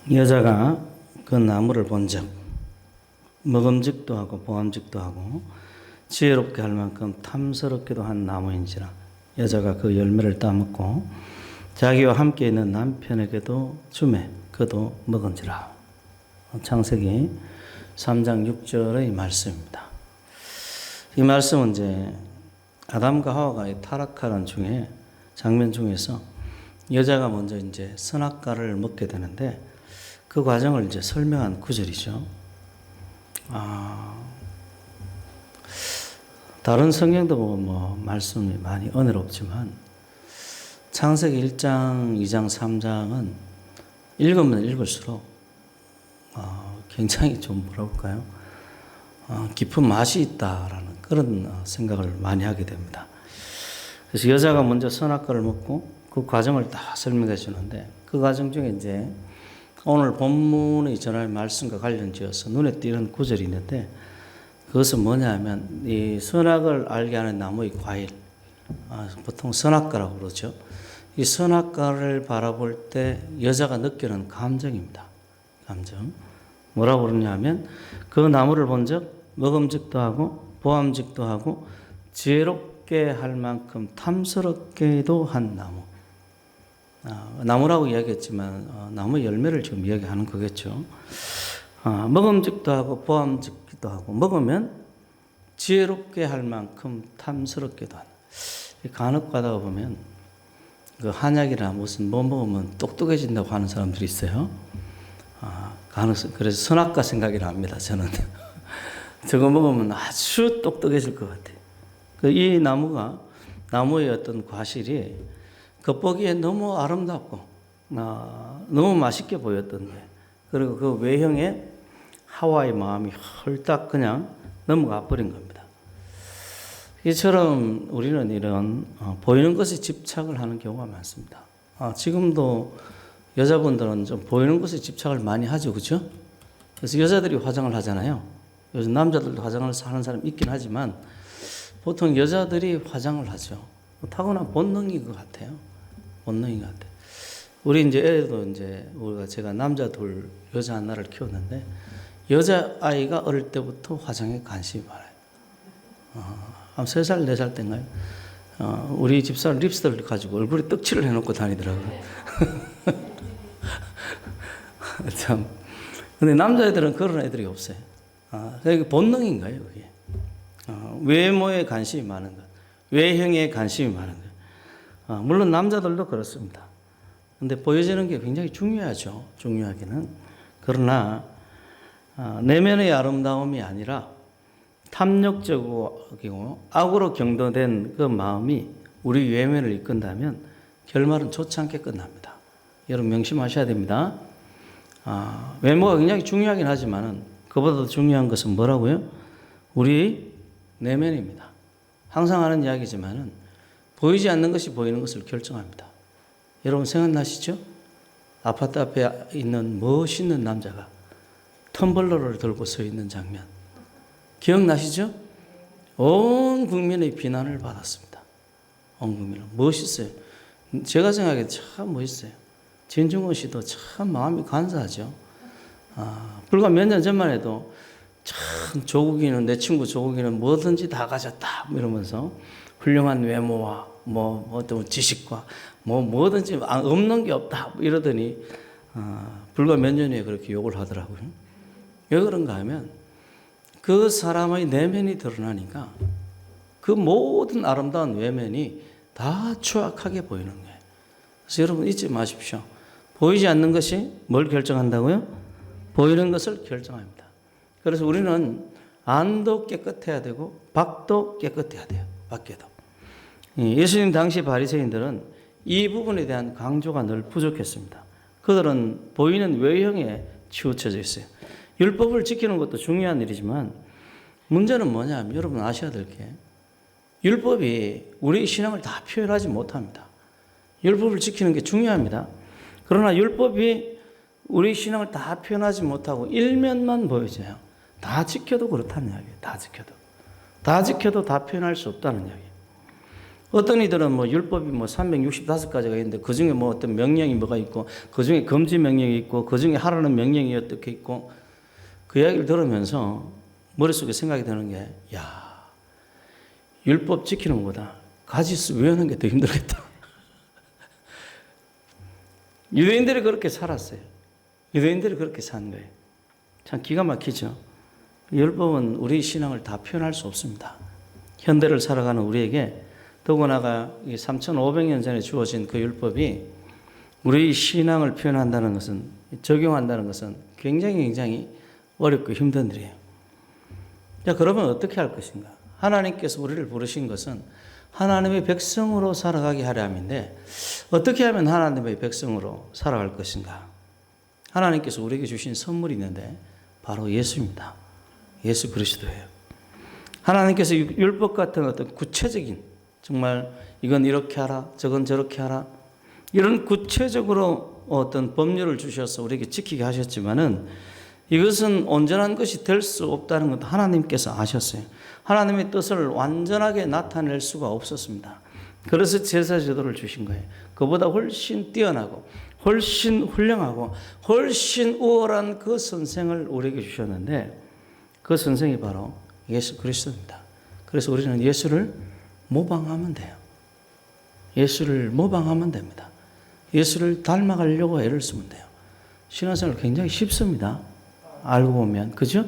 여자가 그 나무를 본 적, 먹음직도 하고 보암직도 하고 지혜롭게 할 만큼 탐스럽기도 한 나무인지라 여자가 그 열매를 따먹고 자기와 함께 있는 남편에게도 주매 그도 먹은지라. 창세기 3장 6절의 말씀입니다. 이 말씀은 이제 아담과 하와가 타락하는 중에 장면 중에서 여자가 먼저 이제 선악과를 먹게 되는데 그 과정을 이제 설명한 구절이죠. 다른 성경도 뭐 말씀이 많이 은혜롭지만 창세기 1장, 2장, 3장은 읽으면 읽을수록 굉장히 좀 뭐라 볼까요? 깊은 맛이 있다라는 그런 생각을 많이 하게 됩니다. 그래서 여자가 먼저 선악과를 먹고 그 과정을 다 설명해 주는데 그 과정 중에 이제 오늘 본문의 전할 말씀과 관련지어서 눈에 띄는 구절이 있는데 그것은 뭐냐 하면 이 선악을 알게 하는 나무의 과일, 보통 선악과라고 그러죠. 이 선악과를 바라볼 때 여자가 느끼는 감정입니다. 감정. 뭐라고 그러냐 하면 그 나무를 본 적 먹음직도 하고 보암직도 하고 지혜롭게 할 만큼 탐스럽게도 한 나무. 나무라고 이야기했지만 나무 열매를 지금 이야기하는 거겠죠. 먹음직도 하고 보암직도 하고 먹으면 지혜롭게 할 만큼 탐스럽게도 한. 간혹 가다가 보면 그 한약이나 무슨 뭐 먹으면 똑똑해진다고 하는 사람들이 있어요. 그래서 선악과 생각이 납니다. 저는 저거 먹으면 아주 똑똑해질 것 같아요. 이 나무의 어떤 과실이 겉보기에 너무 아름답고 너무 맛있게 보였던 거예요. 그리고 그 외형에 하와의 마음이 홀딱 그냥 넘어가 버린 겁니다. 이처럼 우리는 이런 보이는 것에 집착을 하는 경우가 많습니다. 지금도 여자분들은 좀 보이는 것에 집착을 많이 하죠, 그렇죠? 그래서 여자들이 화장을 하잖아요. 요즘 남자들도 화장을 하는 사람 있긴 하지만 보통 여자들이 화장을 하죠. 타고난 본능인 것 같아요. 본능인 것 같아요. 우리 이제 애도 이제 제가 남자 둘, 여자 하나를 키웠는데 여자 아이가 어릴 때부터 화장에 관심이 많아요. 한 3살, 4살 때인가요? 우리 집사람 립스틱을 가지고 얼굴에 떡칠을 해놓고 다니더라고요. 참. 근데 남자애들은 그런 애들이 없어요. 그게 본능인 거예요, 그게. 외모에 관심이 많은 것, 외형에 관심이 많은 것. 물론 남자들도 그렇습니다. 근데 보여지는 게 굉장히 중요하죠. 중요하기는. 그러나 내면의 아름다움이 아니라 탐욕적이고 악으로 경도된 그 마음이 우리 외면을 이끈다면 결말은 좋지 않게 끝납니다. 여러분 명심하셔야 됩니다. 외모가 굉장히 중요하긴 하지만 그보다 더 중요한 것은 뭐라고요? 우리 내면입니다. 항상 하는 이야기지만은 보이지 않는 것이 보이는 것을 결정합니다. 여러분 생각나시죠? 아파트 앞에 있는 멋있는 남자가 텀블러를 들고 서 있는 장면. 기억나시죠? 온 국민의 비난을 받았습니다. 온 국민은. 멋있어요. 제가 생각해도 참 멋있어요. 진중권 씨도 참 마음이 간사하죠. 불과 몇 년 전만 해도 참 조국이는 내 친구 조국이는 뭐든지 다 가졌다 이러면서 훌륭한 외모와 어떤 지식과 뭐든지 없는 게 없다 이러더니 불과 몇 년 후에 그렇게 욕을 하더라고요. 왜 그런가 하면 그 사람의 내면이 드러나니까 그 모든 아름다운 외면이 다 추악하게 보이는 거예요. 그래서 여러분 잊지 마십시오. 보이지 않는 것이 뭘 결정한다고요? 보이는 것을 결정합니다. 그래서 우리는 안도 깨끗해야 되고 밖도 깨끗해야 돼요. 밖에도. 예수님 당시 바리새인들은 이 부분에 대한 강조가 늘 부족했습니다. 그들은 보이는 외형에 치우쳐져 있어요. 율법을 지키는 것도 중요한 일이지만 문제는 뭐냐 하면 여러분 아셔야 될 게 율법이 우리 신앙을 다 표현하지 못합니다. 율법을 지키는 게 중요합니다. 그러나 율법이 우리 신앙을 다 표현하지 못하고 일면만 보여져요. 다 지켜도 그렇다는 이야기예요. 다 지켜도 다 표현할 수 없다는 이야기예요. 어떤 이들은 뭐 율법이 뭐 365가지가 있는데 그 중에 뭐 어떤 명령이 뭐가 있고 그 중에 금지 명령이 있고 그 중에 하라는 명령이 어떻게 있고 그 이야기를 들으면서 머릿속에 생각이 드는 게 야, 율법 지키는 것보다 가지수 외우는 게 더 힘들겠다. 유대인들이 그렇게 살았어요. 유대인들이 그렇게 산 거예요. 참 기가 막히죠. 율법은 우리 신앙을 다 표현할 수 없습니다. 현대를 살아가는 우리에게 더구나가 3,500년 전에 주어진 그 율법이 우리 신앙을 표현한다는 것은, 적용한다는 것은 굉장히 어렵고 힘든 일이에요. 자, 그러면 어떻게 할 것인가? 하나님께서 우리를 부르신 것은 하나님의 백성으로 살아가게 하려 함인데 어떻게 하면 하나님의 백성으로 살아갈 것인가? 하나님께서 우리에게 주신 선물이 있는데 바로 예수입니다. 예수 그리스도예요. 하나님께서 율법 같은 어떤 구체적인, 정말 이건 이렇게 하라, 저건 저렇게 하라, 이런 구체적으로 어떤 법률을 주셔서 우리에게 지키게 하셨지만은 이것은 온전한 것이 될 수 없다는 것도 하나님께서 아셨어요. 하나님의 뜻을 완전하게 나타낼 수가 없었습니다. 그래서 제사 제도를 주신 거예요. 그보다 훨씬 뛰어나고 훨씬 훌륭하고 훨씬 우월한 그 선생을 우리에게 주셨는데 그 선생이 바로 예수 그리스도입니다. 그래서 우리는 예수를 모방하면 돼요. 예수를 모방하면 됩니다. 예수를 닮아가려고 애를 쓰면 돼요. 신앙생활 굉장히 쉽습니다. 알고 보면, 그죠?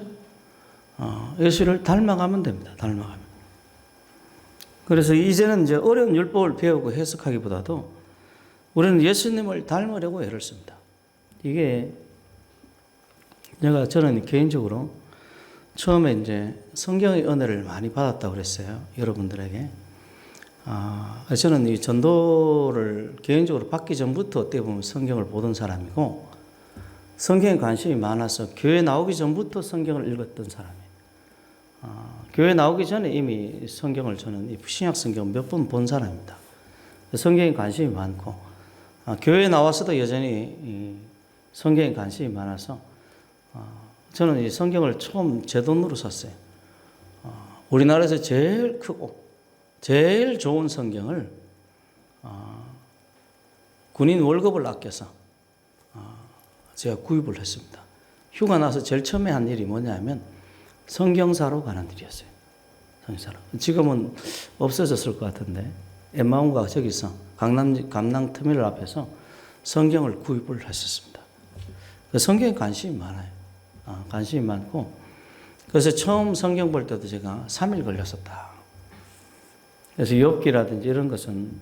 예수를 닮아가면 됩니다. 닮아가면. 그래서 이제는 이제 어려운 율법을 배우고 해석하기보다도 우리는 예수님을 닮으려고 애를 씁니다. 이게 저는 개인적으로 처음에 이제 성경의 은혜를 많이 받았다고 그랬어요. 여러분들에게. 저는 이 전도를 개인적으로 받기 전부터 어떻게 보면 성경을 보던 사람이고 성경에 관심이 많아서 교회 나오기 전부터 성경을 읽었던 사람이에요. 교회 나오기 전에 이미 성경을 저는 신약 성경 몇 번 본 사람입니다. 성경에 관심이 많고 교회 나와서도 여전히 성경에 관심이 많아서 저는 이 성경을 처음 제 돈으로 샀어요. 우리나라에서 제일 크고 제일 좋은 성경을 군인 월급을 아껴서 제가 구입을 했습니다. 휴가 나서 제일 처음에 한 일이 뭐냐면 성경사로 가는 일이었어요. 성경사로. 지금은 없어졌을 것 같은데 엠마운가 저기서 강남 터미널 앞에서 성경을 구입을 했었습니다. 성경에 관심이 많아요. 관심이 많고 그래서 처음 성경 볼 때도 제가 3일 걸렸었다. 그래서 욥기라든지 이런 것은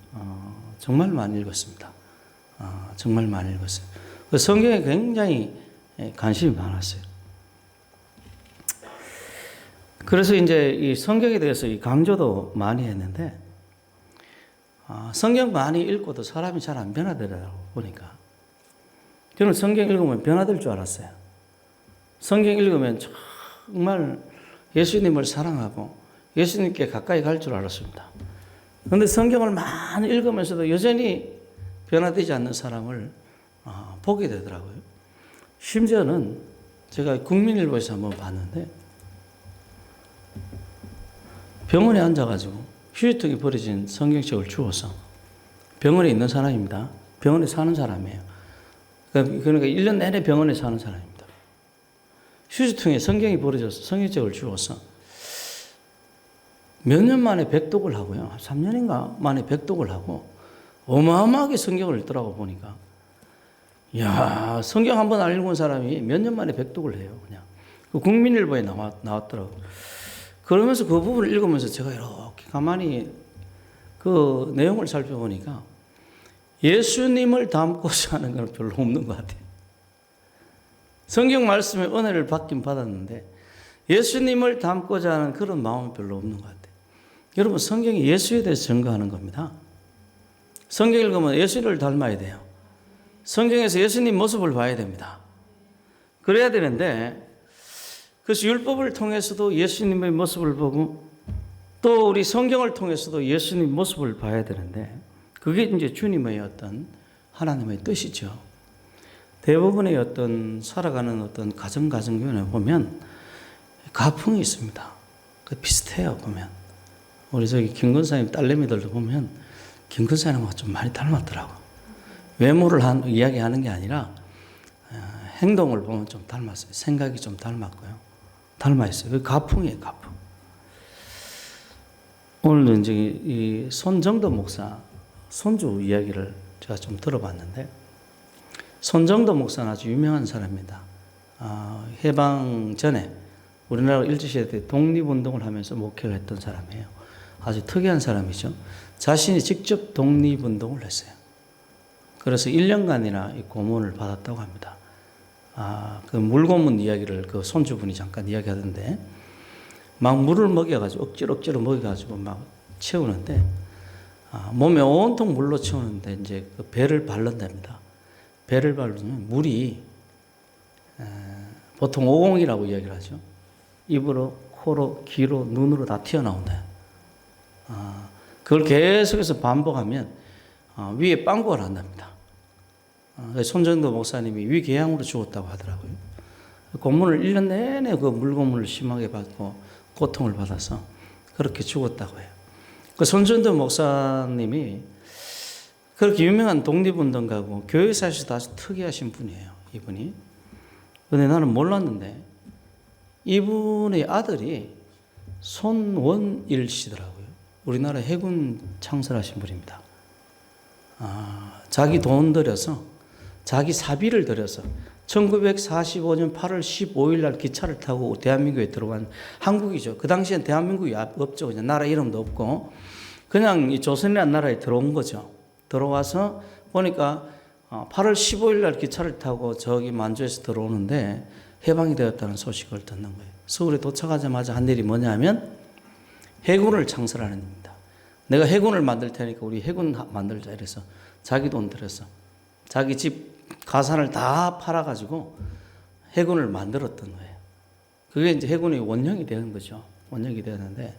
정말 많이 읽었습니다. 정말 많이 읽었어요. 성경에 굉장히 관심이 많았어요. 그래서 이제 이 성경에 대해서 이 강조도 많이 했는데 성경 많이 읽고도 사람이 잘 안 변화되더라고 보니까. 저는 성경 읽으면 변화될 줄 알았어요. 성경 읽으면 정말 예수님을 사랑하고 예수님께 가까이 갈 줄 알았습니다. 그런데 성경을 많이 읽으면서도 여전히 변화되지 않는 사람을 보게 되더라고요. 심지어는 제가 국민일보에서 한번 봤는데 병원에 앉아가지고 휴지통에 버려진 성경책을 주워서 병원에 있는 사람입니다. 병원에 사는 사람이에요. 그러니까 1년 내내 병원에 사는 사람입니다. 휴지통에 성경이 버려져서 성경책을 주워서 몇 년 만에 백독을 하고요. 3년인가 만에 백독을 하고 어마어마하게 성경을 읽더라고 보니까. 이야, 성경 한 번 안 읽은 사람이 몇 년 만에 백독을 해요. 그냥. 그 국민일보에 나왔더라고. 그러면서 그 부분을 읽으면서 제가 이렇게 가만히 그 내용을 살펴보니까 예수님을 닮고자 하는 건 별로 없는 것 같아요. 성경 말씀에 은혜를 받긴 받았는데 예수님을 닮고자 하는 그런 마음은 별로 없는 것 같아요. 여러분, 성경이 예수에 대해서 증거하는 겁니다. 성경 읽으면 예수를 닮아야 돼요. 성경에서 예수님 모습을 봐야 됩니다. 그래야 되는데 그래서 율법을 통해서도 예수님의 모습을 보고 또 우리 성경을 통해서도 예수님 모습을 봐야 되는데 그게 이제 주님의 어떤 하나님의 뜻이죠. 대부분의 어떤 살아가는 어떤 가정교회에 보면 가풍이 있습니다. 그 비슷해요, 보면. 우리 저기 김 권사님 딸내미들도 보면 김 권사님하고 좀 많이 닮았더라고. 외모를 이야기하는 게 아니라 행동을 보면 좀 닮았어요. 생각이 좀 닮았고요. 닮아있어요. 그 가풍이에요, 가풍. 오늘도 이제 이 손정도 목사 손주 이야기를 제가 좀 들어봤는데, 손정도 목사는 아주 유명한 사람입니다. 해방 전에 우리나라 일제시대 때 독립운동을 하면서 목회를 했던 사람이에요. 아주 특이한 사람이죠. 자신이 직접 독립운동을 했어요. 그래서 1년간이나 이 고문을 받았다고 합니다. 그 물고문 이야기를 그 손주분이 잠깐 이야기하던데, 막 물을 먹여가지고 억지로 먹여가지고 막 채우는데, 몸에 온통 물로 채우는데 이제 그 배를 바른답니다. 배를 바르면 물이 보통 오공이라고 이야기를 하죠. 입으로, 코로, 귀로, 눈으로 다 튀어나온다. 그걸 계속해서 반복하면 위에 빵꾸가 난답니다. 손정도 목사님이 위궤양으로 죽었다고 하더라고요. 고문을 1년 내내 그 물고문을 심하게 받고 고통을 받아서 그렇게 죽었다고 해요. 그 손정도 목사님이 그렇게 유명한 독립운동가고 교회사에서도 아주 특이하신 분이에요. 이분이. 근데 나는 몰랐는데 이분의 아들이 손원일 씨더라고요. 우리나라 해군 창설하신 분입니다. 자기 돈 들여서, 자기 사비를 들여서 1945년 8월 15일 날 기차를 타고 대한민국에 들어간, 한국이죠. 그 당시엔 대한민국이 없죠. 그냥 나라 이름도 없고 그냥 이 조선이라는 나라에 들어온 거죠. 들어와서 보니까 8월 15일 날 기차를 타고 저기 만주에서 들어오는데 해방이 되었다는 소식을 듣는 거예요. 서울에 도착하자마자 한 일이 뭐냐면 해군을 창설하는 일입니다. 내가 해군을 만들 테니까 우리 해군 만들자 이래서 자기 돈 들여서 자기 집 가산을 다 팔아가지고 해군을 만들었던 거예요. 그게 이제 해군이 원형이 되는 거죠. 원형이 되었는데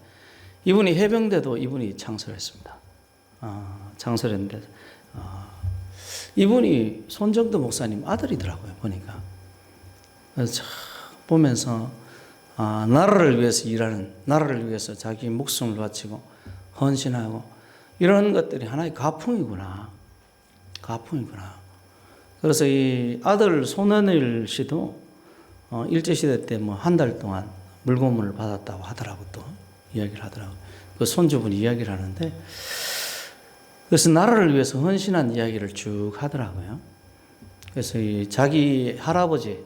이분이 해병대도 이분이 창설했습니다. 창설했는데 이분이 손정도 목사님 아들이더라고요. 보니까. 그래서 보면서 나라를 위해서 일하는, 나라를 위해서 자기 목숨을 바치고 헌신하고 이런 것들이 하나의 가풍이구나. 가풍이구나. 그래서 이 아들 손원일 씨도 일제시대 때 뭐 한 달 동안 물고문을 받았다고 하더라고, 또 이야기를 하더라고. 그 손주분이 이야기를 하는데, 그래서 나라를 위해서 헌신한 이야기를 쭉 하더라고요. 그래서 이 자기 할아버지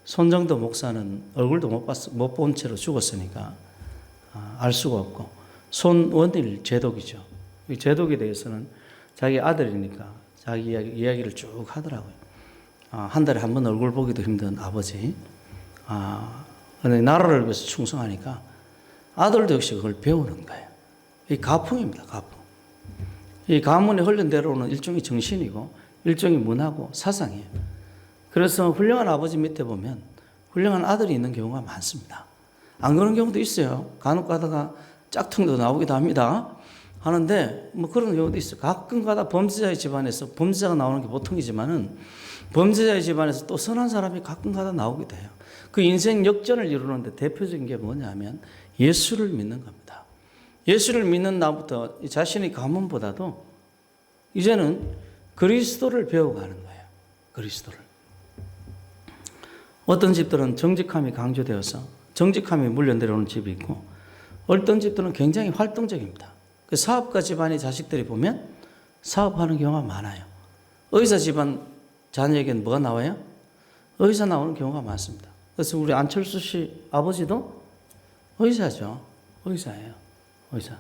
손정도 목사는 얼굴도 못 본 채로 죽었으니까 알 수가 없고, 손원일 제독이죠. 이 제독에 대해서는 자기 아들이니까 자기 이야기를 쭉 하더라고요. 한 달에 한 번 얼굴 보기도 힘든 아버지. 그런데 나라를 위해서 충성하니까 아들도 역시 그걸 배우는 거예요. 이 가풍입니다, 가풍. 이 가문에 흘러내려오는 일종의 정신이고 일종의 문화고 사상이에요. 그래서 훌륭한 아버지 밑에 보면 훌륭한 아들이 있는 경우가 많습니다. 안 그런 경우도 있어요. 간혹 가다가 짝퉁도 나오기도 합니다. 하는데 뭐 그런 경우도 있어요. 가끔 가다 범죄자의 집안에서 범죄자가 나오는 게 보통이지만은 범죄자의 집안에서 또 선한 사람이 가끔 가다 나오기도 해요. 그 인생 역전을 이루는데 대표적인 게 뭐냐면 예수를 믿는 겁니다. 예수를 믿는 나부터 자신의 가문보다도 이제는 그리스도를 배워가는 거예요. 그리스도를. 어떤 집들은 정직함이 강조되어서 정직함이 물려내려오는 집이 있고, 어떤 집들은 굉장히 활동적입니다. 그 사업가 집안의 자식들이 보면 사업하는 경우가 많아요. 의사 집안 자녀에게는 뭐가 나와요? 의사 나오는 경우가 많습니다. 그래서 우리 안철수 씨 아버지도 의사죠. 의사예요. 의사.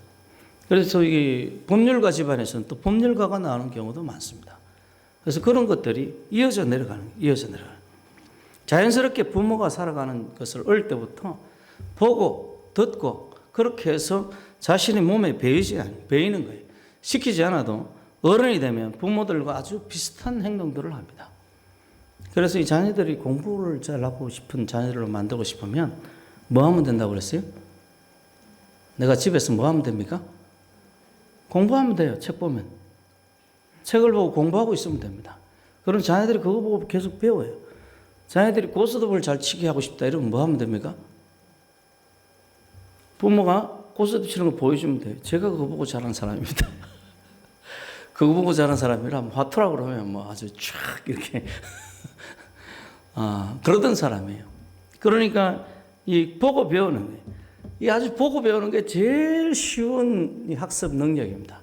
그래서 이 법률가 집안에서는 또 법률가가 나오는 경우도 많습니다. 그래서 그런 것들이 이어져 내려가는. 자연스럽게 부모가 살아가는 것을 어릴 때부터 보고 듣고 그렇게 해서 자신의 몸에 배이는 거예요. 시키지 않아도 어른이 되면 부모들과 아주 비슷한 행동들을 합니다. 그래서 이 자녀들이 공부를 잘하고 싶은 자녀들을 만들고 싶으면 뭐 하면 된다고 그랬어요? 내가 집에서 뭐 하면 됩니까? 공부하면 돼요. 책 보면. 책을 보고 공부하고 있으면 됩니다. 그럼 자녀들이 그거 보고 계속 배워요. 자녀들이 고스톱을 잘 치게 하고 싶다 이러면 뭐 하면 됩니까? 부모가 고스톱 치는 거 보여주면 돼요. 제가 그거 보고 자란 사람입니다. 그거 보고 자란 사람이라 화투라고 그러면 뭐 아주 쫙 이렇게 그러던 사람이에요. 그러니까 이 보고 배우는 거예요. 이 아주 보고 배우는 게 제일 쉬운 이 학습 능력입니다.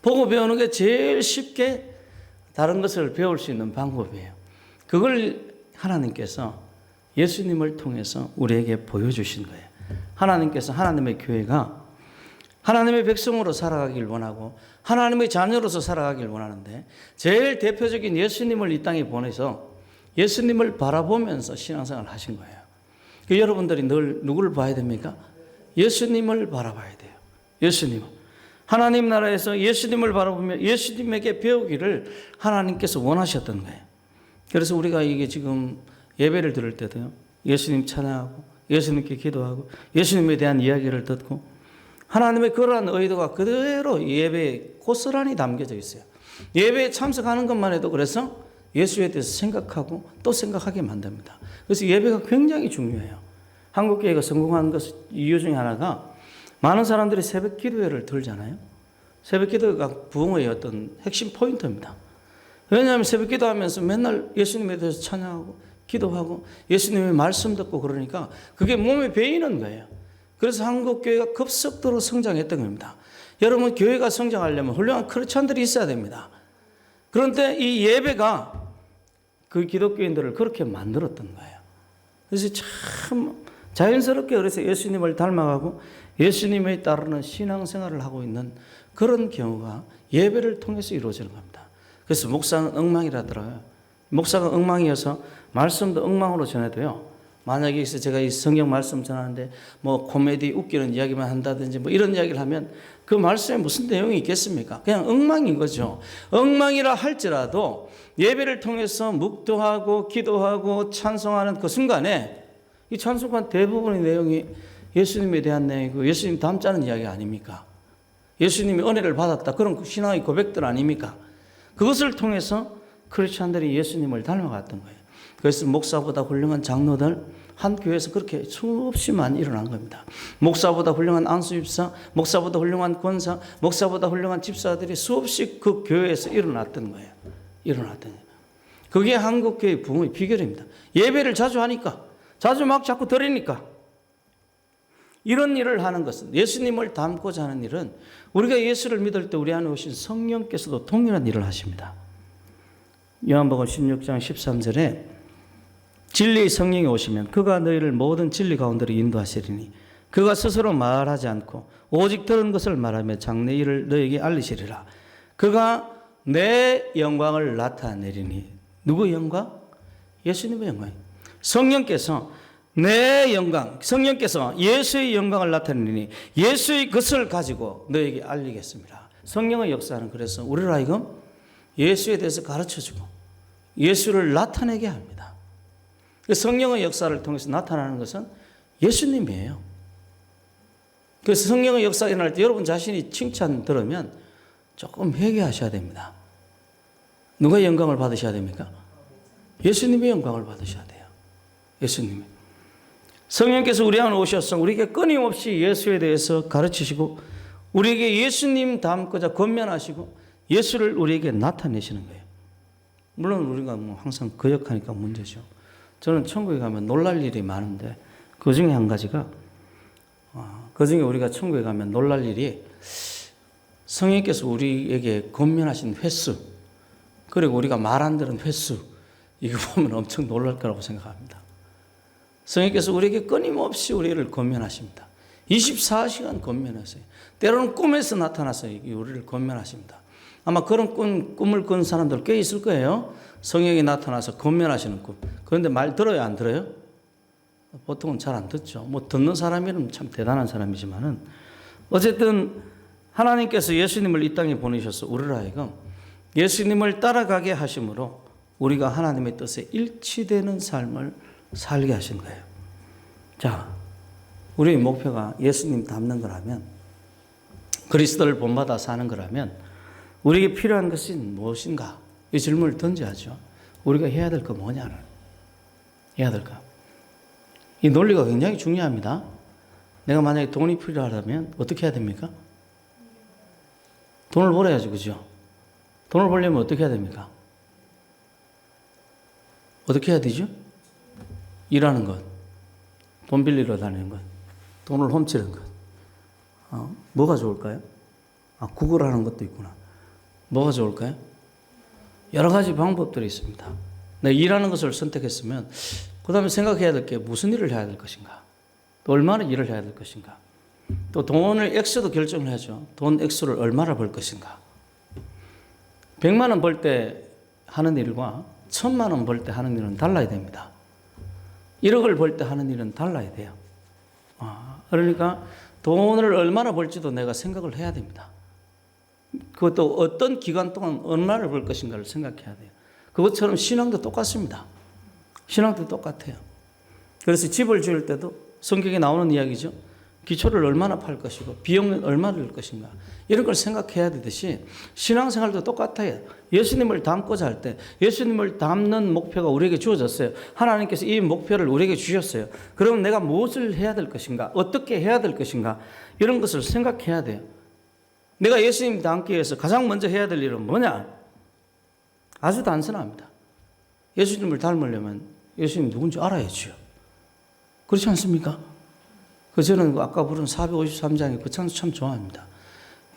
보고 배우는 게 제일 쉽게 다른 것을 배울 수 있는 방법이에요. 그걸 하나님께서 예수님을 통해서 우리에게 보여주신 거예요. 하나님께서 하나님의 교회가 하나님의 백성으로 살아가길 원하고 하나님의 자녀로서 살아가길 원하는데 제일 대표적인 예수님을 이 땅에 보내서 예수님을 바라보면서 신앙생활을 하신 거예요. 여러분들이 늘 누구를 봐야 됩니까? 예수님을 바라봐야 돼요. 예수님. 하나님 나라에서 예수님을 바라보며 예수님에게 배우기를 하나님께서 원하셨던 거예요. 그래서 우리가 이게 지금 예배를 드릴 때도요. 예수님 찬양하고 예수님께 기도하고 예수님에 대한 이야기를 듣고 하나님의 그러한 의도가 그대로 예배에 고스란히 담겨져 있어요. 예배에 참석하는 것만 해도 그래서 예수에 대해서 생각하고 또 생각하게 만듭니다. 그래서 예배가 굉장히 중요해요. 한국교회가 성공한 이유 중에 하나가 많은 사람들이 새벽 기도회를 들잖아요. 새벽 기도회가 부흥회의 어떤 핵심 포인트입니다. 왜냐하면 새벽 기도하면서 맨날 예수님에 대해서 찬양하고 기도하고 예수님의 말씀 듣고 그러니까 그게 몸에 배이는 거예요. 그래서 한국교회가 급속도로 성장했던 겁니다. 여러분 교회가 성장하려면 훌륭한 크리스천들이 있어야 됩니다. 그런데 이 예배가 그 기독교인들을 그렇게 만들었던 거예요. 그래서 참 자연스럽게 그래서 예수님을 닮아가고 예수님에 따르는 신앙생활을 하고 있는 그런 경우가 예배를 통해서 이루어지는 겁니다. 그래서 목사는 엉망이라더라고요. 목사가 엉망이어서 말씀도 엉망으로 전해도요. 만약에 여기서 제가 이 성경 말씀 전하는데 뭐 코미디 웃기는 이야기만 한다든지 뭐 이런 이야기를 하면 그 말씀에 무슨 내용이 있겠습니까? 그냥 엉망인 거죠. 엉망이라 할지라도 예배를 통해서 묵도하고 기도하고 찬송하는 그 순간에 이 찬송한 대부분의 내용이 예수님에 대한 내용이고 예수님 닮자는 이야기 아닙니까? 예수님이 은혜를 받았다. 그런 신앙의 고백들 아닙니까? 그것을 통해서 크리스찬들이 예수님을 닮아갔던 거예요. 그래서 목사보다 훌륭한 장로들 한 교회에서 그렇게 수없이 많이 일어난 겁니다. 목사보다 훌륭한 안수집사, 목사보다 훌륭한 권사, 목사보다 훌륭한 집사들이 수없이 그 교회에서 일어났던 거예요. 일어났던 거예요. 그게 한국교회 부흥의 비결입니다. 예배를 자주 하니까, 자주 막 자꾸 드리니까. 이런 일을 하는 것은, 예수님을 닮고자 하는 일은 우리가 예수를 믿을 때 우리 안에 오신 성령께서도 동일한 일을 하십니다. 요한복음 16장 13절에 진리의 성령이 오시면 그가 너희를 모든 진리 가운데로 인도하시리니 그가 스스로 말하지 않고 오직 들은 것을 말하며 장래 일을 너희에게 알리시리라. 그가 내 영광을 나타내리니. 누구의 영광? 예수님의 영광. 성령께서 내 영광, 성령께서 예수의 영광을 나타내니 예수의 것을 가지고 너에게 알리겠습니다. 성령의 역사는 그래서 우리를 하여금 예수에 대해서 가르쳐주고 예수를 나타내게 합니다. 성령의 역사를 통해서 나타나는 것은 예수님이에요. 그래서 성령의 역사가 일어날 때 여러분 자신이 칭찬 들으면 조금 회개하셔야 됩니다. 누가 영광을 받으셔야 됩니까? 예수님의 영광을 받으셔야 돼요. 예수님이. 성령께서 우리 안에 오셔서 우리에게 끊임없이 예수에 대해서 가르치시고 우리에게 예수님 닮고자 권면하시고 예수를 우리에게 나타내시는 거예요. 물론 우리가 뭐 항상 거역하니까 문제죠. 저는 천국에 가면 놀랄 일이 많은데 그 중에 한 가지가 그 중에 우리가 천국에 가면 놀랄 일이 성령께서 우리에게 권면하신 횟수 그리고 우리가 말 안 들은 횟수 이거 보면 엄청 놀랄 거라고 생각합니다. 성령께서 우리에게 끊임없이 우리를 권면하십니다. 24시간 권면하세요. 때로는 꿈에서 나타나서 우리를 권면하십니다. 아마 그런 꿈을 꾼 사람들 꽤 있을 거예요. 성령이 나타나서 권면하시는 꿈. 그런데 말 들어요, 안 들어요? 보통은 잘 안 듣죠. 뭐 듣는 사람이면 참 대단한 사람이지만은 어쨌든 하나님께서 예수님을 이 땅에 보내셔서 우리를 하여금 예수님을 따라가게 하심으로 우리가 하나님의 뜻에 일치되는 삶을 살게 하신 거예요. 자, 우리의 목표가 예수님 닮는 거라면 그리스도를 본받아 사는 거라면 우리에게 필요한 것이 무엇인가? 이 질문을 던져야죠. 우리가 해야 될 거 뭐냐를. 해야 될 거. 이 논리가 굉장히 중요합니다. 내가 만약에 돈이 필요하다면 어떻게 해야 됩니까? 돈을 벌어야지, 그죠? 돈을 벌려면 어떻게 해야 됩니까? 어떻게 해야 되죠? 일하는 것, 돈 빌리러 다니는 것, 돈을 훔치는 것. 뭐가 좋을까요? 구걸하는 것도 있구나. 뭐가 좋을까요? 여러 가지 방법들이 있습니다. 내가 일하는 것을 선택했으면 그 다음에 생각해야 될 게 무슨 일을 해야 될 것인가, 또 얼마나 일을 해야 될 것인가, 또 돈을 액수도 결정을 하죠. 돈 액수를 얼마나 벌 것인가. 100만 원 벌 때 하는 일과 1000만 원 벌 때 하는 일은 달라야 됩니다. 1억을 벌 때 하는 일은 달라야 돼요. 그러니까 돈을 얼마나 벌지도 내가 생각을 해야 됩니다. 그것도 어떤 기간 동안 얼마를 벌 것인가를 생각해야 돼요. 그것처럼 신앙도 똑같습니다. 신앙도 똑같아요. 그래서 집을 지을 때도 성경에 나오는 이야기죠. 기초를 얼마나 팔 것이고 비용은 얼마나 들 것인가, 이런 걸 생각해야 되듯이 신앙생활도 똑같아요. 예수님을 닮고자 할 때 예수님을 닮는 목표가 우리에게 주어졌어요. 하나님께서 이 목표를 우리에게 주셨어요. 그럼 내가 무엇을 해야 될 것인가, 어떻게 해야 될 것인가, 이런 것을 생각해야 돼요. 내가 예수님 닮기 위해서 가장 먼저 해야 될 일은 뭐냐? 아주 단순합니다. 예수님을 닮으려면 예수님 누군지 알아야죠. 그렇지 않습니까? 저는 아까 부른 453장의 그 찬송 참 좋아합니다.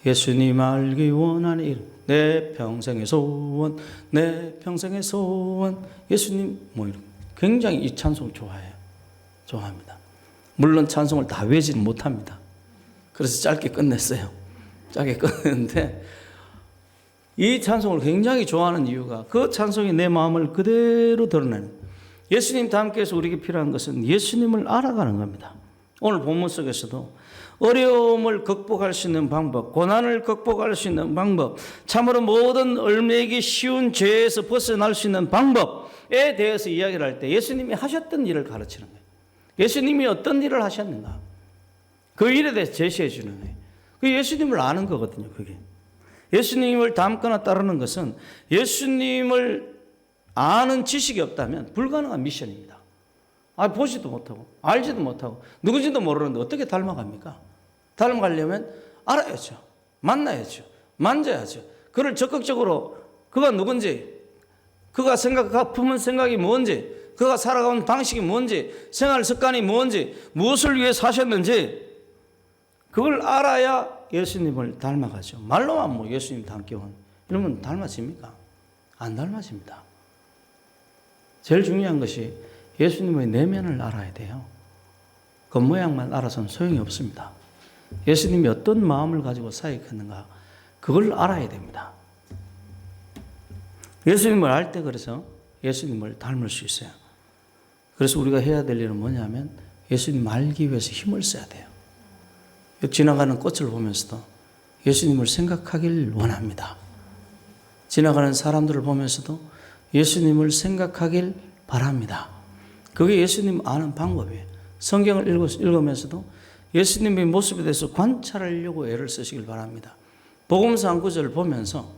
예수님 알기 원하는 일, 내 평생의 소원, 내 평생의 소원. 예수님 이런 굉장히 이 찬송 좋아해요. 좋아합니다. 물론 찬송을 다 외지는 못합니다. 그래서 짧게 끝냈어요. 짧게 끝냈는데 이 찬송을 굉장히 좋아하는 이유가 그 찬송이 내 마음을 그대로 드러내는, 예수님 닮기 위해서 우리에게 필요한 것은 예수님을 알아가는 겁니다. 오늘 본문 속에서도 어려움을 극복할 수 있는 방법, 고난을 극복할 수 있는 방법, 참으로 모든 얼매기 쉬운 죄에서 벗어날 수 있는 방법에 대해서 이야기를 할 때 예수님이 하셨던 일을 가르치는 거예요. 예수님이 어떤 일을 하셨는가, 그 일에 대해서 제시해 주는 거예요. 그 예수님을 아는 거거든요. 그게 예수님을 닮거나 따르는 것은 예수님을 아는 지식이 없다면 불가능한 미션입니다. 보지도 못하고 알지도 못하고 누군지도 모르는데 어떻게 닮아갑니까? 닮아가려면 알아야죠. 만나야죠. 만져야죠. 그를 적극적으로 그가 누군지, 그가 품은 생각이 뭔지, 그가 살아가는 방식이 뭔지, 생활 습관이 뭔지, 무엇을 위해 사셨는지 그걸 알아야 예수님을 닮아가죠. 말로만 예수님 닮기원 이러면 닮아집니까? 안 닮아집니다. 제일 중요한 것이 예수님의 내면을 알아야 돼요. 겉모양만 알아서는 소용이 없습니다. 예수님이 어떤 마음을 가지고 사역했는가, 그걸 알아야 됩니다. 예수님을 알 때 그래서 예수님을 닮을 수 있어요. 그래서 우리가 해야 될 일은 뭐냐면 예수님 알기 위해서 힘을 써야 돼요. 지나가는 꽃을 보면서도 예수님을 생각하길 원합니다. 지나가는 사람들을 보면서도 예수님을 생각하길 바랍니다. 그게 예수님 아는 방법이에요. 성경을 읽으면서도 예수님의 모습에 대해서 관찰하려고 애를 쓰시길 바랍니다. 복음서 한 구절을 보면서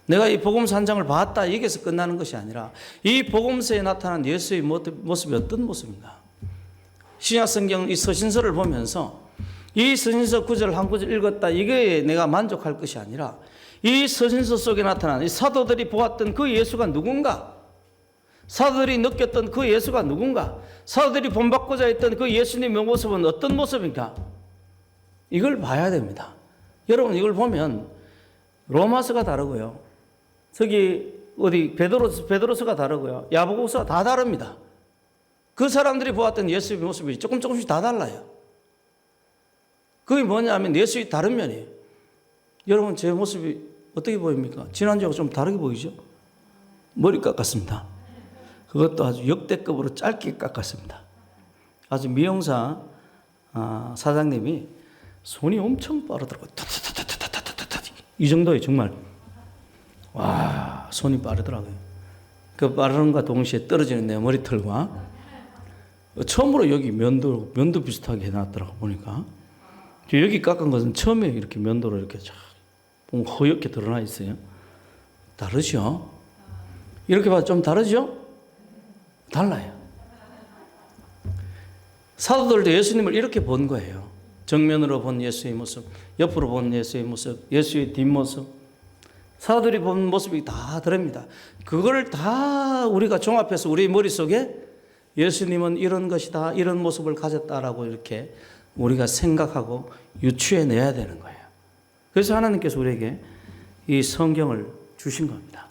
내가 이 복음서 한 장을 봤다, 여기서 끝나는 것이 아니라 이 복음서에 나타난 예수의 모습이 어떤 모습인가. 신약 성경 이 서신서를 보면서 이 서신서 구절 한 구절 읽었다, 이게 내가 만족할 것이 아니라 이 서신서 속에 나타난 이 사도들이 보았던 그 예수가 누군가, 사도들이 느꼈던 그 예수가 누군가, 사도들이 본받고자 했던 그 예수님의 모습은 어떤 모습인가, 이걸 봐야 됩니다. 여러분, 이걸 보면 로마서가 다르고요, 저기 어디 베드로서가 다르고요, 야고보서가 다 다릅니다. 그 사람들이 보았던 예수의 모습이 조금씩 다 달라요. 그게 뭐냐면 예수의 다른 면이에요. 여러분, 제 모습이 어떻게 보입니까? 지난주하고 좀 다르게 보이죠? 머리 깎았습니다. 그것도 아주 역대급으로 짧게 깎았습니다. 아주 미용사 사장님이 손이 엄청 빠르더라고요. 이 정도예요, 정말. 와, 손이 빠르더라고요. 그 빠르는과 동시에 떨어지는 내 머리털과 처음으로 여기 면도 비슷하게 해놨더라고 보니까. 여기 깎은 것은 처음에 이렇게 면도로 이렇게 쫙 보면 허옇게 드러나 있어요. 다르죠? 이렇게 봐도 좀 다르죠? 달라요. 사도들도 예수님을 이렇게 본 거예요. 정면으로 본 예수의 모습, 옆으로 본 예수의 모습, 예수의 뒷모습, 사도들이 본 모습이 다 다릅니다. 그걸 다 우리가 종합해서 우리 머릿속에 예수님은 이런 것이다, 이런 모습을 가졌다라고 이렇게 우리가 생각하고 유추해내야 되는 거예요. 그래서 하나님께서 우리에게 이 성경을 주신 겁니다.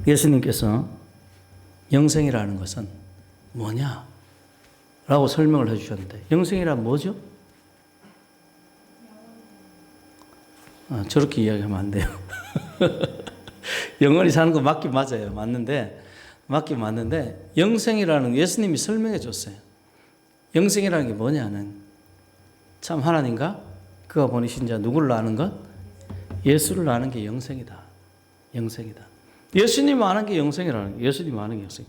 예수님께서 영생이라는 것은 뭐냐? 라고 설명을 해주셨는데, 영생이란 뭐죠? 저렇게 이야기하면 안 돼요. 영원히 사는 거 맞긴 맞아요. 맞긴 맞는데, 영생이라는 예수님이 설명해 줬어요. 영생이라는 게 뭐냐는, 참 하나님과 그가 보내신 자 누구를 아는 것? 예수를 아는 게 영생이다. 영생이다. 예수님 아는 게 영생이라는 거예요. 예수님 아는 게 영생.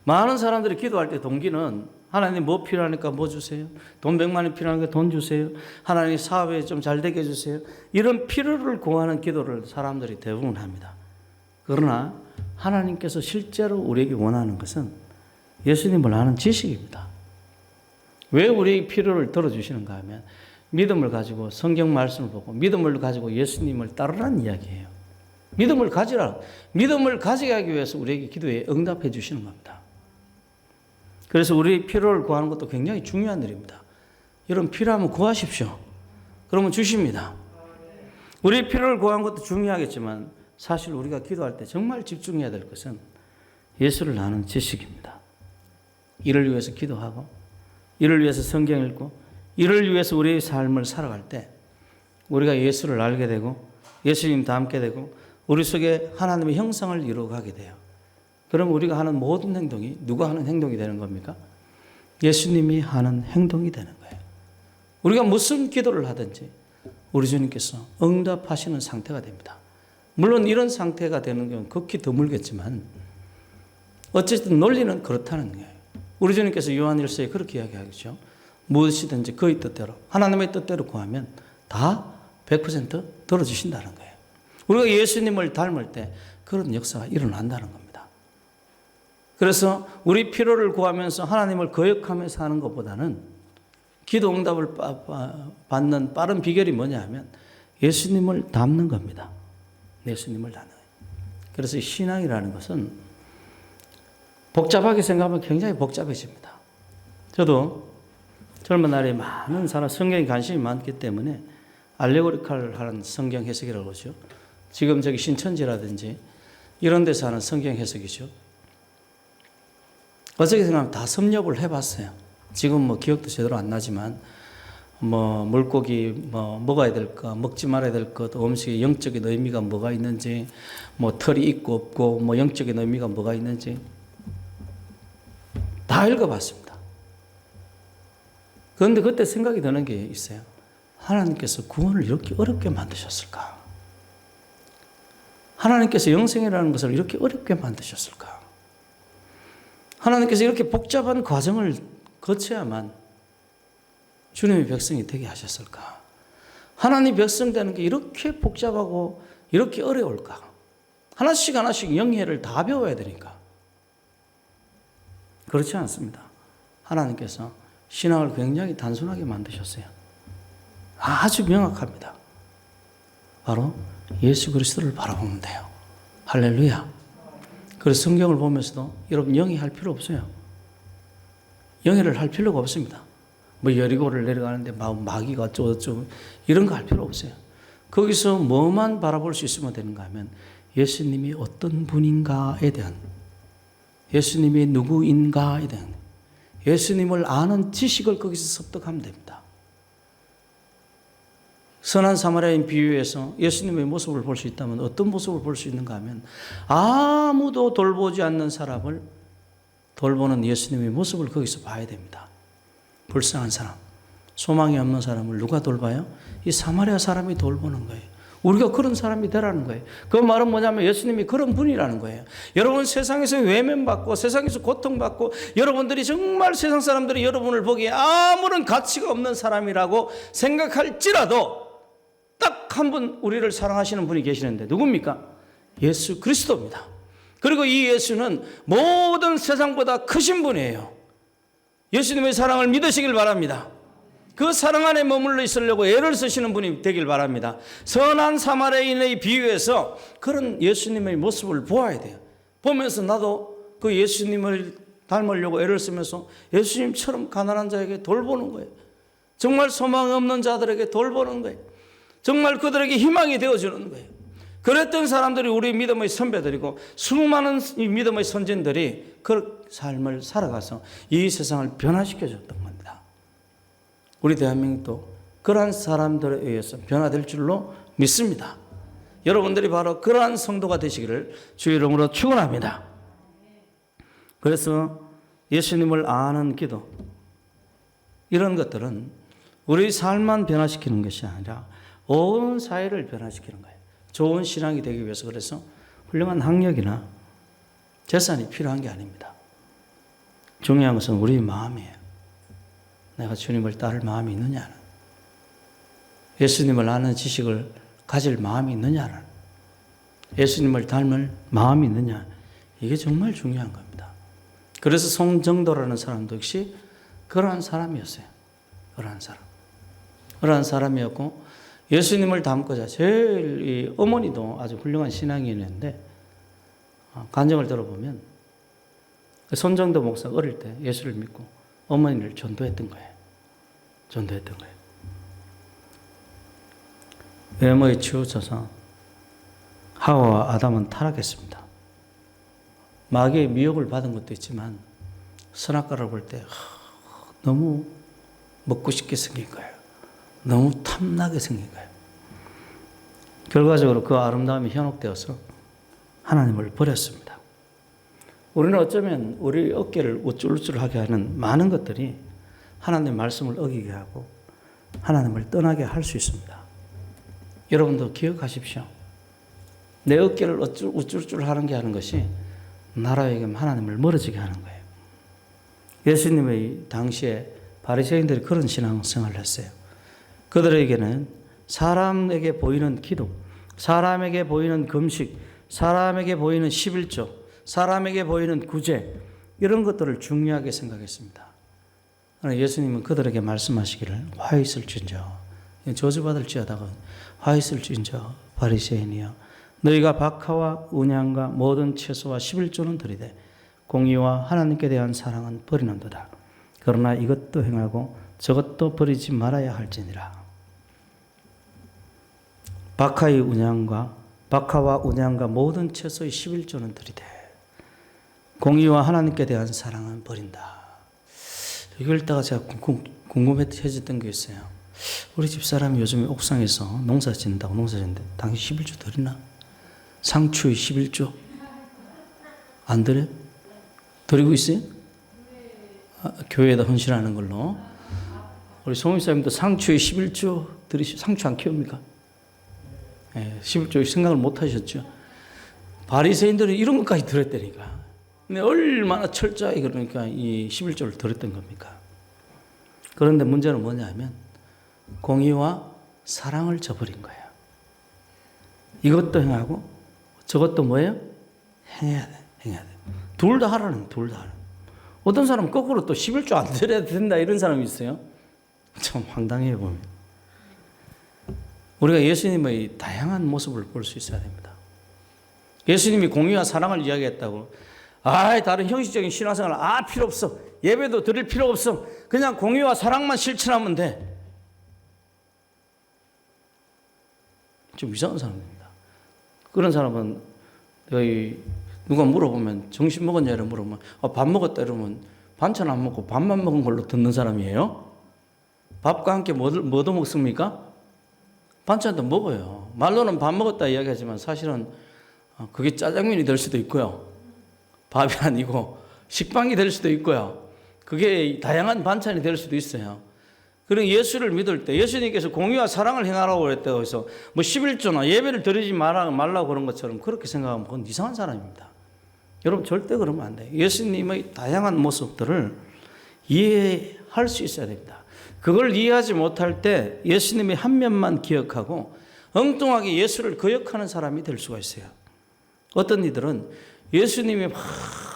많은 사람들이 기도할 때 동기는 하나님 뭐 필요하니까 뭐 주세요. 돈 100만이 필요하니까 돈 주세요. 하나님 사업에 좀 잘 되게 해주세요. 이런 필요를 구하는 기도를 사람들이 대부분 합니다. 그러나 하나님께서 실제로 우리에게 원하는 것은 예수님을 아는 지식입니다. 왜 우리의 필요를 들어주시는가 하면 믿음을 가지고 성경 말씀을 보고 믿음을 가지고 예수님을 따르라는 이야기예요. 믿음을 가지라. 믿음을 가지게 하기 위해서 우리에게 기도에 응답해 주시는 겁니다. 그래서 우리의 필요를 구하는 것도 굉장히 중요한 일입니다. 여러분 필요하면 구하십시오. 그러면 주십니다. 우리의 필요를 구하는 것도 중요하겠지만 사실 우리가 기도할 때 정말 집중해야 될 것은 예수를 아는 지식입니다. 이를 위해서 기도하고 이를 위해서 성경 읽고 이를 위해서 우리의 삶을 살아갈 때 우리가 예수를 알게 되고 예수님 닮게 되고 우리 속에 하나님의 형상을 이루어가게 돼요. 그럼 우리가 하는 모든 행동이 누가 하는 행동이 되는 겁니까? 예수님이 하는 행동이 되는 거예요. 우리가 무슨 기도를 하든지 우리 주님께서 응답하시는 상태가 됩니다. 물론 이런 상태가 되는 경우는 극히 드물겠지만 어쨌든 논리는 그렇다는 거예요. 우리 주님께서 요한일서에 그렇게 이야기하겠죠. 무엇이든지 그의 뜻대로 하나님의 뜻대로 구하면 다 100% 들어주신다는 거예요. 우리가 예수님을 닮을 때 그런 역사가 일어난다는 겁니다. 그래서 우리 필요를 구하면서 하나님을 거역하면서 하는 것보다는 기도 응답을 받는 빠른 비결이 뭐냐 하면 예수님을 닮는 겁니다. 예수님을 닮는 거예요. 그래서 신앙이라는 것은 복잡하게 생각하면 굉장히 복잡해집니다. 저도 젊은 날에 많은 사람 성경에 관심이 많기 때문에 알레고리칼 하는 성경 해석이라고 그러죠. 지금 저기 신천지라든지 이런 데서 하는 성경 해석이죠. 어떻게 생각하면 다 섭렵을 해봤어요. 지금 뭐 기억도 제대로 안 나지만 뭐 물고기 뭐 먹어야 될 것, 먹지 말아야 될 것, 음식의 영적인 의미가 뭐가 있는지, 뭐 털이 있고 없고 뭐 영적인 의미가 뭐가 있는지 다 읽어봤습니다. 그런데 그때 생각이 드는 게 있어요. 하나님께서 구원을 이렇게 어렵게 만드셨을까? 하나님께서 영생이라는 것을 이렇게 어렵게 만드셨을까? 하나님께서 이렇게 복잡한 과정을 거쳐야만 주님의 백성이 되게 하셨을까? 하나님 백성 되는 게 이렇게 복잡하고 이렇게 어려울까? 하나씩 하나씩 영예를 다 배워야 되니까. 그렇지 않습니다. 하나님께서 신앙을 굉장히 단순하게 만드셨어요. 아주 명확합니다. 바로 예수 그리스도를 바라보면 돼요. 할렐루야. 그래서 성경을 보면서도 여러분 영예할 필요 없어요. 영예를 할 필요가 없습니다. 뭐 여리고를 내려가는데 마귀가 어쩌고 이런 거 할 필요 없어요. 거기서 뭐만 바라볼 수 있으면 되는가 하면 예수님이 어떤 분인가에 대한, 예수님이 누구인가에 대한, 예수님을 아는 지식을 거기서 습득하면 됩니다. 선한 사마리아인 비유에서 예수님의 모습을 볼 수 있다면 어떤 모습을 볼 수 있는가 하면 아무도 돌보지 않는 사람을 돌보는 예수님의 모습을 거기서 봐야 됩니다. 불쌍한 사람, 소망이 없는 사람을 누가 돌봐요? 이 사마리아 사람이 돌보는 거예요. 우리가 그런 사람이 되라는 거예요. 그 말은 뭐냐면 예수님이 그런 분이라는 거예요. 여러분 세상에서 외면받고 세상에서 고통받고 여러분들이 정말 세상 사람들이 여러분을 보기에 아무런 가치가 없는 사람이라고 생각할지라도 딱 한 분 우리를 사랑하시는 분이 계시는데 누굽니까? 예수 그리스도입니다. 그리고 이 예수는 모든 세상보다 크신 분이에요. 예수님의 사랑을 믿으시길 바랍니다. 그 사랑 안에 머물러 있으려고 애를 쓰시는 분이 되길 바랍니다. 선한 사마리아인의 비유에서 그런 예수님의 모습을 보아야 돼요. 보면서 나도 그 예수님을 닮으려고 애를 쓰면서 예수님처럼 가난한 자에게 돌보는 거예요. 정말 소망 없는 자들에게 돌보는 거예요. 정말 그들에게 희망이 되어주는 거예요. 그랬던 사람들이 우리 믿음의 선배들이고 수많은 믿음의 선진들이 그 삶을 살아가서 이 세상을 변화시켜줬던 겁니다. 우리 대한민국도 그러한 사람들에 의해서 변화될 줄로 믿습니다. 여러분들이 바로 그러한 성도가 되시기를 주의 이름으로 축원합니다. 그래서 예수님을 아는 기도, 이런 것들은 우리 삶만 변화시키는 것이 아니라 온 사회를 변화시키는 거예요. 좋은 신앙이 되기 위해서 그래서 훌륭한 학력이나 재산이 필요한 게 아닙니다. 중요한 것은 우리 마음이에요. 내가 주님을 따를 마음이 있느냐는, 예수님을 아는 지식을 가질 마음이 있느냐는, 예수님을 닮을 마음이 있느냐, 이게 정말 중요한 겁니다. 그래서 송정도라는 사람도 역시 그러한 사람이었어요. 그러한 사람이었고 예수님을 닮고자 제일 이 어머니도 아주 훌륭한 신앙인이었는데 간증을 들어보면 손정도 목사가 어릴 때 예수를 믿고 어머니를 전도했던 거예요. 외모에 치우쳐서 하와와 아담은 타락했습니다. 마귀의 미혹을 받은 것도 있지만 선악과를 볼 때 너무 먹고 싶게 생긴 거예요. 너무 탐나게 생긴 거예요. 결과적으로 그 아름다움이 현혹되어서 하나님을 버렸습니다. 우리는 어쩌면 우리 어깨를 우쭐우쭐하게 하는 많은 것들이 하나님의 말씀을 어기게 하고 하나님을 떠나게 할 수 있습니다. 여러분도 기억하십시오. 내 어깨를 우쭐우쭐하는 게 하는 것이 나라에게 하나님을 멀어지게 하는 거예요. 예수님의 당시에 바리새인들이 그런 신앙생활을 했어요. 그들에게는 사람에게 보이는 기도, 사람에게 보이는 금식, 사람에게 보이는 11조, 사람에게 보이는 구제, 이런 것들을 중요하게 생각했습니다. 그러나 예수님은 그들에게 말씀하시기를 화 있을진저, 저주받을지어다가 화 있을진저 바리새인이여, 너희가 박하와 운양과 모든 채소와 11조는 드리되 공의와 하나님께 대한 사랑은 버리는도다. 그러나 이것도 행하고 저것도 버리지 말아야 할지니라. 박하와 운양과 모든 채소의 11조는 드리되 공의와 하나님께 대한 사랑은 버린다. 이걸 읽다가 제가 궁금해졌던 게 있어요. 우리 집사람이 요즘에 옥상에서 농사 짓는다고 농사 짓는데 당신 11조 드리나? 상추의 11조? 안 드려? 드리고 있어요? 교회에다 헌신하는 걸로. 우리 송일사님도 상추의 11조 상추 안 키웁니까? 11조 생각을 못 하셨죠. 바리새인들은 이런 것까지 들었다니까. 근데 얼마나 철저하게 그러니까 이 11조를 들었던 겁니까? 그런데 문제는 뭐냐면 공의와 사랑을 저버린 거예요. 이것도 행하고 저것도 뭐예요? 행해야 돼. 둘 다 하라는, 둘 다 하라는. 어떤 사람은 거꾸로 또 11조 안 드려야 된다 이런 사람이 있어요. 참 황당해요 보면. 우리가 예수님의 다양한 모습을 볼 수 있어야 됩니다. 예수님이 공의와 사랑을 이야기했다고 다른 형식적인 신앙생활 필요 없어. 예배도 드릴 필요 없어. 그냥 공의와 사랑만 실천하면 돼. 좀 이상한 사람입니다. 그런 사람은 누가 물어보면 정신 먹었냐 이러면 물어보면 밥 먹었다 이러면 반찬 안 먹고 밥만 먹은 걸로 듣는 사람이에요. 밥과 함께 뭐도 먹습니까? 반찬도 먹어요. 말로는 밥 먹었다 이야기하지만 사실은 그게 짜장면이 될 수도 있고요. 밥이 아니고 식빵이 될 수도 있고요. 그게 다양한 반찬이 될 수도 있어요. 그리고 예수를 믿을 때 예수님께서 공의와 사랑을 행하라고 했다고 해서 11조나 예배를 드리지 말라고 그런 것처럼 그렇게 생각하면 그건 이상한 사람입니다. 여러분 절대 그러면 안 돼요. 예수님의 다양한 모습들을 이해할 수 있어야 됩니다. 그걸 이해하지 못할 때 예수님의 한 면만 기억하고 엉뚱하게 예수를 거역하는 사람이 될 수가 있어요. 어떤 이들은 예수님이 막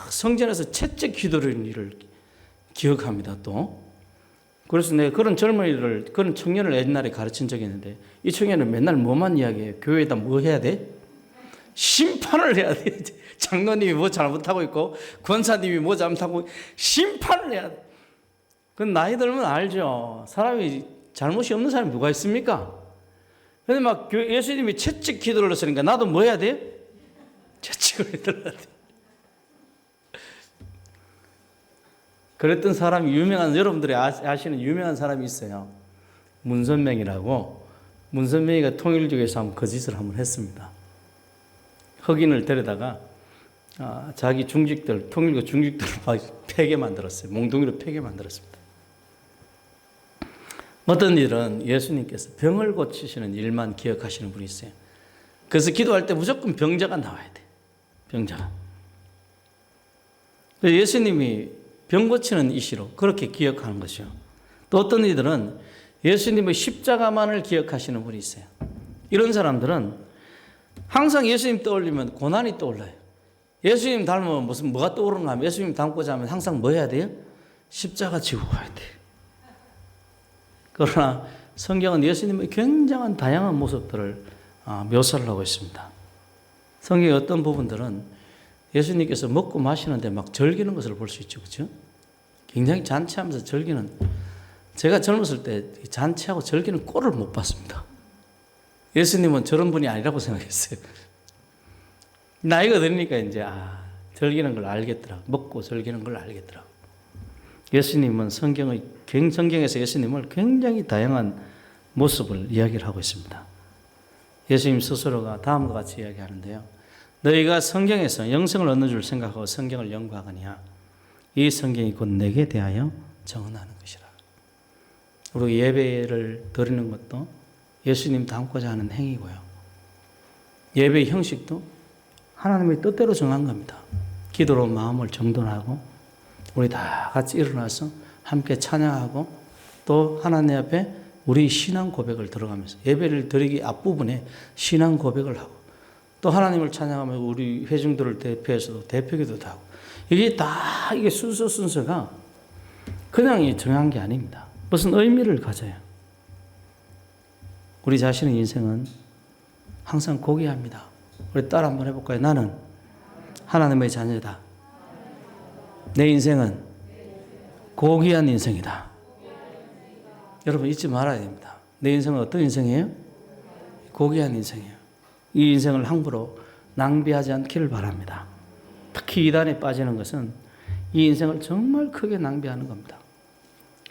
성전에서 채찍 휘두르는 일을 기억합니다, 또. 그래서 내가 그런 젊은이를, 그런 청년을 옛날에 가르친 적이 있는데, 이 청년은 맨날 뭐만 이야기해요? 교회에다 뭐 해야 돼? 심판을 해야 돼. 장로님이 뭐 잘못하고 있고, 권사님이 뭐 잘못하고, 심판을 해야 돼. 그 나이 들면 알죠. 사람이 잘못이 없는 사람이 누가 있습니까? 근데 막 예수님이 채찍 기도를 했으니까 나도 뭐 해야 돼? 채찍을 해달라야 돼. 그랬던 사람이 유명한, 여러분들이 아시는 유명한 사람이 있어요. 문선명이라고. 문선명이가 통일교에서 한번 거짓을 한번 했습니다. 흑인을 데려다가 자기 중직들, 통일교 중직들을 패게 만들었어요. 몽둥이로 패게 만들었습니다. 어떤 일은 예수님께서 병을 고치시는 일만 기억하시는 분이 있어요. 그래서 기도할 때 무조건 병자가 나와야 돼. 병자가. 예수님이 병 고치는 이시로 그렇게 기억하는 것이요. 또 어떤 이들은 예수님의 십자가만을 기억하시는 분이 있어요. 이런 사람들은 항상 예수님 떠올리면 고난이 떠올라요. 예수님 닮으면 무슨 뭐가 떠오르는가 하면, 예수님 닮고자 하면 항상 뭐 해야 돼요? 십자가 지고 가야 돼. 그러나 성경은 예수님의 굉장한 다양한 모습들을 묘사를 하고 있습니다. 성경의 어떤 부분들은 예수님께서 먹고 마시는데 막 즐기는 것을 볼 수 있죠. 그렇죠? 굉장히 잔치하면서 즐기는, 제가 젊었을 때 잔치하고 즐기는 꼴을 못 봤습니다. 예수님은 저런 분이 아니라고 생각했어요. 나이가 드니까 이제 즐기는 걸 알겠더라고. 먹고 즐기는 걸 알겠더라고. 예수님은 성경에서 예수님을 굉장히 다양한 모습을 이야기를 하고 있습니다. 예수님 스스로가 다음과 같이 이야기하는데요. 너희가 성경에서 영생을 얻는 줄 생각하고 성경을 연구하거니와 이 성경이 곧 내게 대하여 정언하는 것이라. 우리 예배를 드리는 것도 예수님 닮고자 하는 행위고요. 예배의 형식도 하나님의 뜻대로 정한 겁니다. 기도로 마음을 정돈하고 우리 다 같이 일어나서 함께 찬양하고 또 하나님 앞에 우리 신앙 고백을 들어가면서 예배를 드리기 앞부분에 신앙 고백을 하고 또 하나님을 찬양하며 우리 회중들을 대표해서도 대표기도도 하고 이게 순서가 그냥 정한 게 아닙니다. 무슨 의미를 가져요. 우리 자신의 인생은 항상 고귀합니다. 우리 따라 한번 해볼까요? 나는 하나님의 자녀다. 내 인생은 고귀한 인생이다. 여러분 잊지 말아야 됩니다. 내 인생은 어떤 인생이에요? 고귀한 인생이에요. 이 인생을 함부로 낭비하지 않기를 바랍니다. 특히 이단에 빠지는 것은 이 인생을 정말 크게 낭비하는 겁니다.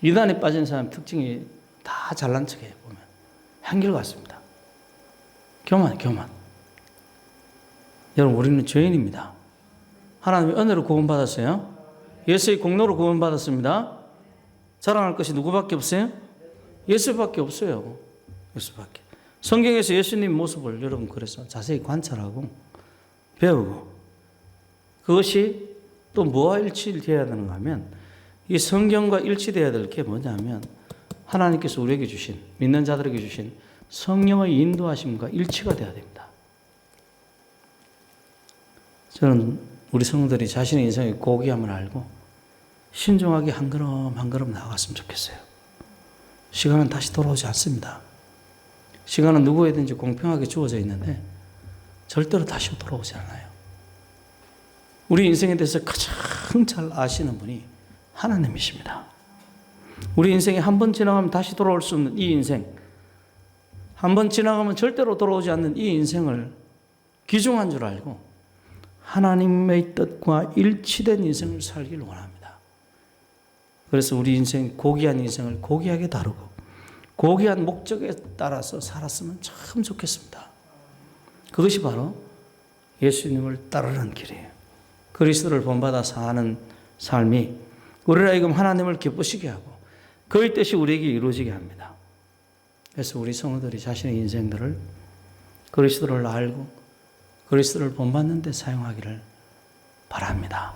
이단에 빠진 사람 특징이 다 잘난 척해요. 보면 한결같습니다. 교만. 여러분 우리는 죄인입니다. 하나님의 은혜로 구원받았어요. 예수의 공로로 구원받았습니다. 자랑할 것이 누구밖에 없어요? 예수밖에 없어요. 예수밖에. 성경에서 예수님 모습을 여러분 그래서 자세히 관찰하고 배우고 그것이 또 뭐와 일치되어야 되는가 하면 이 성경과 일치되어야 될 게 뭐냐면 하나님께서 우리에게 주신 믿는 자들에게 주신 성령의 인도하심과 일치가 되어야 됩니다. 저는 우리 성도들이 자신의 인생의 고귀함을 알고 신중하게 한 걸음 한 걸음 나아갔으면 좋겠어요. 시간은 다시 돌아오지 않습니다. 시간은 누구에든지 공평하게 주어져 있는데 절대로 다시 돌아오지 않아요. 우리 인생에 대해서 가장 잘 아시는 분이 하나님이십니다. 우리 인생에 한 번 지나가면 다시 돌아올 수 없는 이 인생, 한 번 지나가면 절대로 돌아오지 않는 이 인생을 귀중한 줄 알고 하나님의 뜻과 일치된 인생을 살기를 원합니다. 그래서 우리 인생, 고귀한 인생을 고귀하게 다루고 고귀한 목적에 따라서 살았으면 참 좋겠습니다. 그것이 바로 예수님을 따르는 길이에요. 그리스도를 본받아 사는 삶이 우리를 하여금 하나님을 기쁘시게 하고 그의 뜻이 우리에게 이루어지게 합니다. 그래서 우리 성도들이 자신의 인생들을 그리스도를 알고 그리스도를 본받는 데 사용하기를 바랍니다.